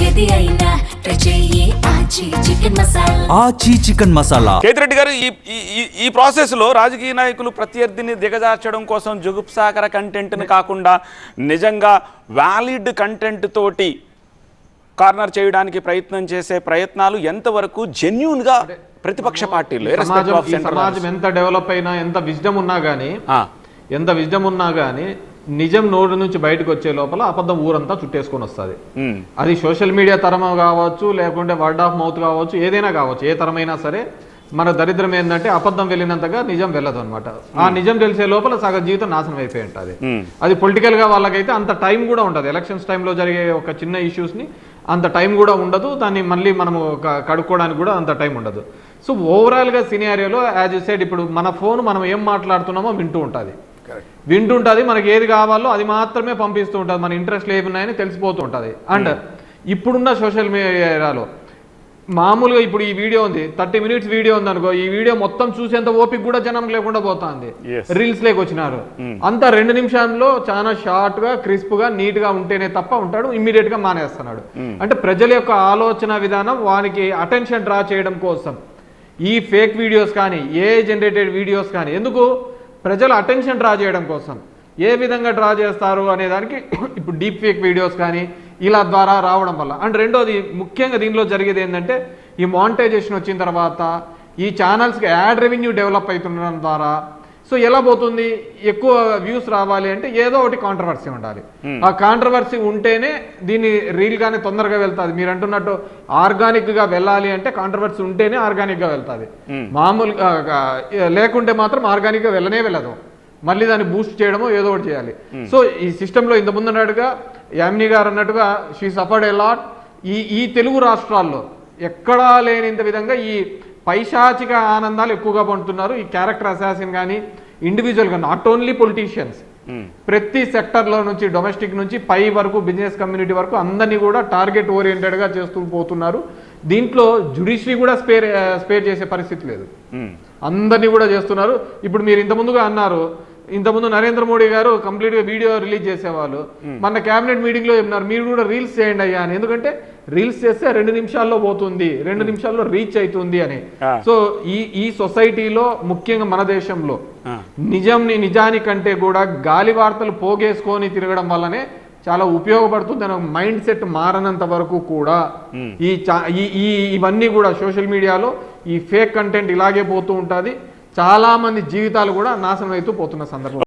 ఏది అయినా చెయ్యి ఆచి చికెన్ మసాలా. కేతిరెడ్డి గారు, ఈ ప్రాసెస్ లో రాజకీయ నాయకులు ప్రత్యర్థిని దిగజార్చడం కోసం జుగుప్సాకర కంటెంట్ ని కాకుండా నిజంగా వ్యాలిడ్ కంటెంట్ తోటి కార్నర్ చేయడానికి ప్రయత్నం చేసే ప్రయత్నాలు ఎంతవరకు జెన్యూన్ గా ప్రతిపక్ష పార్టీలు సమాజం ఎంత డెవలప్ అయినా ఎంత విజ్డమ్ ఉన్నా గానీ నిజం నోటి నుంచి బయటకు వచ్చే లోపల అబద్ధం ఊరంతా చుట్టేసుకొని వస్తుంది. అది సోషల్ మీడియా తరం కావచ్చు, లేకుంటే వర్డ్ ఆఫ్ మౌత్ కావచ్చు, ఏదైనా కావచ్చు, ఏ తరమైనా సరే మన దరిద్రం ఏంటంటే అబద్ధం వెళ్ళినంతగా నిజం వెళ్ళదు అనమాట. ఆ నిజం తెలిసే లోపల సగం జీవితం నాశనం అయిపోయి ఉంటుంది. అది పొలిటికల్ గా వాళ్ళకైతే అంత టైం కూడా ఉండదు. ఎలక్షన్స్ టైంలో జరిగే ఒక చిన్న ఇష్యూస్ ని అంత టైం కూడా ఉండదు, దాన్ని మళ్ళీ మనము కడుక్కోవడానికి కూడా అంత టైం ఉండదు. సో ఓవరాల్ గా సినారియోలో యాజ్ యూ సెడ్, ఇప్పుడు మన ఫోన్ మనం ఏం మాట్లాడుతున్నామో వింటుంటుంది, మనకి ఏది కావాలో అది మాత్రమే పంపిస్తూ ఉంటుంది, మన ఇంట్రెస్ట్లు ఏమున్నాయని తెలిసిపోతూ ఉంటుంది. అండ్ ఇప్పుడున్న సోషల్ మీడియాలో మామూలుగా ఇప్పుడు ఈ వీడియో ఉంది, 30 minutes వీడియో ఉంది అనుకో, ఈ వీడియో మొత్తం చూసేంత ఓపిక కూడా జనం లేకుండా పోతుంది. రీల్స్ లేక వచ్చినారు అంతా 2 నిమిషాల్లో చాలా షార్ట్ గా క్రిస్ప్ గా నీట్ గా ఉంటేనే తప్ప ఉంటాడు, ఇమ్మీడియట్ గా మానేస్తున్నాడు. అంటే ప్రజల యొక్క ఆలోచన విధానం వానికి అటెన్షన్ డ్రా చేయడం కోసం ఈ ఫేక్ వీడియోస్ కానీ, ఏ జనరేటెడ్ వీడియోస్ కానీ, ఎందుకు ప్రజల అటెన్షన్ డ్రా చేయడం కోసం ఏ విధంగా డ్రా చేస్తారు అనే దానికి ఇప్పుడు డీప్ ఫేక్ వీడియోస్ కానీ ఇలా ద్వారా రావడం వల్ల. అండ్ రెండోది ముఖ్యంగా దీనిలో జరిగేది ఏంటంటే, ఈ మానిటైజేషన్ వచ్చిన తర్వాత ఈ ఛానల్స్కి యాడ్ రెవెన్యూ డెవలప్ అవుతుండడం ద్వారా సో ఎలా పోతుంది, ఎక్కువ వ్యూస్ రావాలి అంటే ఏదో ఒకటి కాంట్రవర్సీ ఉండాలి. ఆ కాంట్రవర్సీ ఉంటేనే దీన్ని రీల్ గానే తొందరగా వెళ్తాది. మీరు అంటున్నట్టు ఆర్గానిక్ గా వెళ్ళాలి అంటే కాంట్రవర్సీ ఉంటేనే ఆర్గానిక్ గా వెళ్తాది. మామూలుగా లేకుంటే మాత్రం ఆర్గానిక్ గా వెళ్ళదు. మళ్ళీ దాన్ని బూస్ట్ చేయడమో ఏదో ఒకటి చేయాలి. సో ఈ సిస్టంలో ఇంతకుముందు అన్నట్టుగా యామిని గారు అన్నట్టుగా షీ సఫర్డ్ ఎ లాట్. ఈ తెలుగు రాష్ట్రాల్లో ఎక్కడా లేనింత విధంగా ఈ పైశాచిక ఆనందాలు ఎక్కువగా పొందుతున్నారు. ఈ క్యారెక్టర్ అసాసిన్ కానీ ఇండివిజువల్ గా, నాట్ ఓన్లీ పొలిటీషియన్స్, ప్రతి సెక్టర్లో నుంచి డొమెస్టిక్ నుంచి పై వరకు బిజినెస్ కమ్యూనిటీ వరకు అందరినీ కూడా టార్గెట్ ఓరియంటెడ్ గా చేస్తూ పోతున్నారు. దీంట్లో జ్యుడిషియరీ కూడా స్పేర్ చేసే పరిస్థితి లేదు, అందరినీ కూడా చేస్తున్నారు. ఇప్పుడు మీరు ఇంతకుముందుగా అన్నారు, ఇంతకుముందు నరేంద్ర మోడీ గారు కంప్లీట్ గా వీడియో రిలీజ్ చేసేవాళ్ళు. మన క్యాబినెట్ మీటింగ్ లో చెప్పినారు మీరు కూడా రీల్స్ చేయండి అయ్యా అని, ఎందుకంటే రీల్స్ చేస్తే 2 నిమిషాల్లో పోతుంది, 2 నిమిషాల్లో రీచ్ అవుతుంది అని. సో ఈ సొసైటీలో ముఖ్యంగా మన దేశంలో నిజానికంటే కూడా గాలి వార్తలు పోగేసుకొని తిరగడం వల్లనే చాలా ఉపయోగపడుతుంది అని మైండ్ సెట్ మారనంత వరకు కూడా ఇవన్నీ కూడా సోషల్ మీడియాలో ఈ ఫేక్ కంటెంట్ ఇలాగే పోతూ ఉంటుంది. చాలా మంది జీవితాలు కూడా నాశనం అవుతూ పోతున్న సందర్భం.